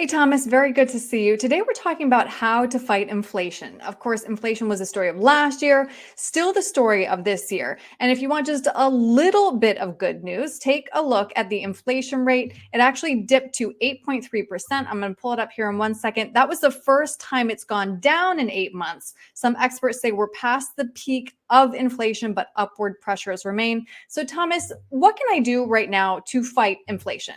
Hey, Thomas, very good to see you. Today, we're talking about how to fight inflation. Of course, inflation was the story of last year, still the story of this year. And if you want just a little bit of good news, take a look at the inflation rate. It actually dipped to 8.3%. I'm going to pull it up here in 1 second. That was the first time it's gone down in 8 months. Some experts say we're past the peak of inflation, but upward pressures remain. So, Thomas, what can I do right now to fight inflation?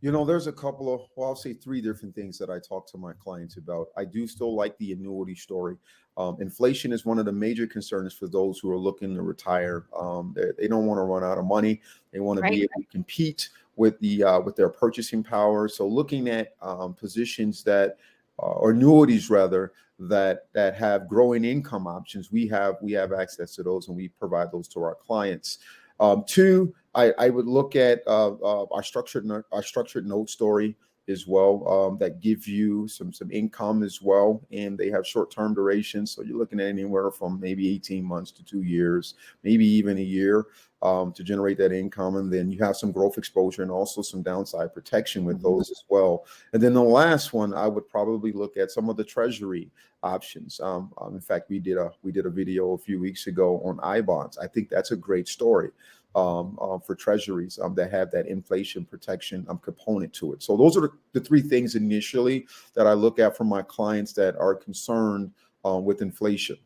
There's a couple of, well, I'll say three different things that I talk to my clients about. I do still like the annuity story. Inflation is one of the major concerns for those who are looking to retire. They don't want to run out of money. They want to be able to compete with with their purchasing power. So looking at positions that, or annuities rather, that have growing income options, we have access to those, and we provide those to our clients. Two, I would look at our structured note story as well, that give you some income as well, and they have short-term duration. So you're looking at anywhere from maybe 18 months to 2 years, maybe even a year, to generate that income. And then you have some growth exposure and also some downside protection with those as well. And then the last one, I would probably look at some of the Treasury options. In fact, we did a video a few weeks ago on I bonds. I think that's a great story for Treasuries that have that inflation protection component to it. So those are the three things initially that I look at for my clients that are concerned with inflation.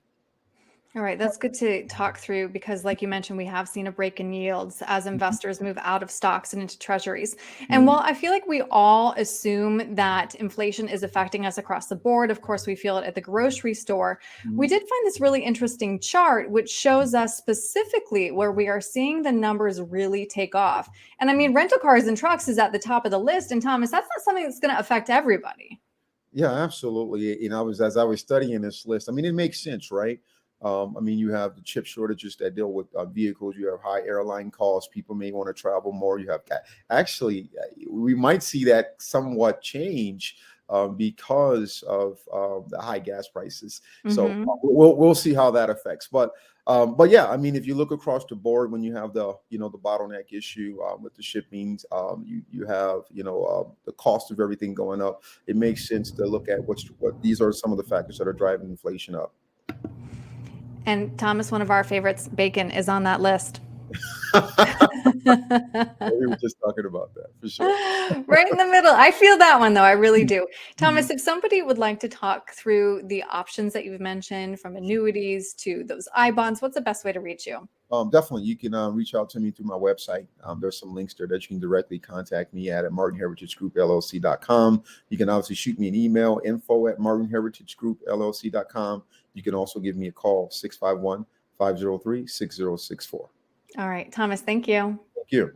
All right, that's good to talk through because, like you mentioned, we have seen a break in yields as investors move out of stocks and into treasuries. And while I feel like we all assume that inflation is affecting us across the board, of course, we feel it at the grocery store. We did find this really interesting chart, which shows us specifically where we are seeing the numbers really take off. And I mean, rental cars and trucks is at the top of the list. And Thomas, that's not something that's going to affect everybody. Yeah, absolutely. As I was studying this list, I mean, it makes sense, right? I mean, you have the chip shortages that deal with vehicles. You have high airline costs. People may want to travel more. You have actually, we might see that somewhat change because of the high gas prices. So we'll see how that affects. But yeah, I mean, if you look across the board, when you have the bottleneck issue with the shipping, you have the cost of everything going up. It makes sense to look at what these are some of the factors that are driving inflation up. And Thomas, one of our favorites, bacon, is on that list. We were just talking about that for sure. Right in the middle. I feel that one, though. I really do. Thomas, if somebody would like to talk through the options that you've mentioned, from annuities to those I bonds, what's the best way to reach you? Definitely. You can reach out to me through my website. There's some links there that you can directly contact me at Martin Heritage Group LLC.com. You can obviously shoot me an email, info@martinheritagegroup.llc.com. You can also give me a call, 651-503-6064. All right, Thomas, thank you. Thank you.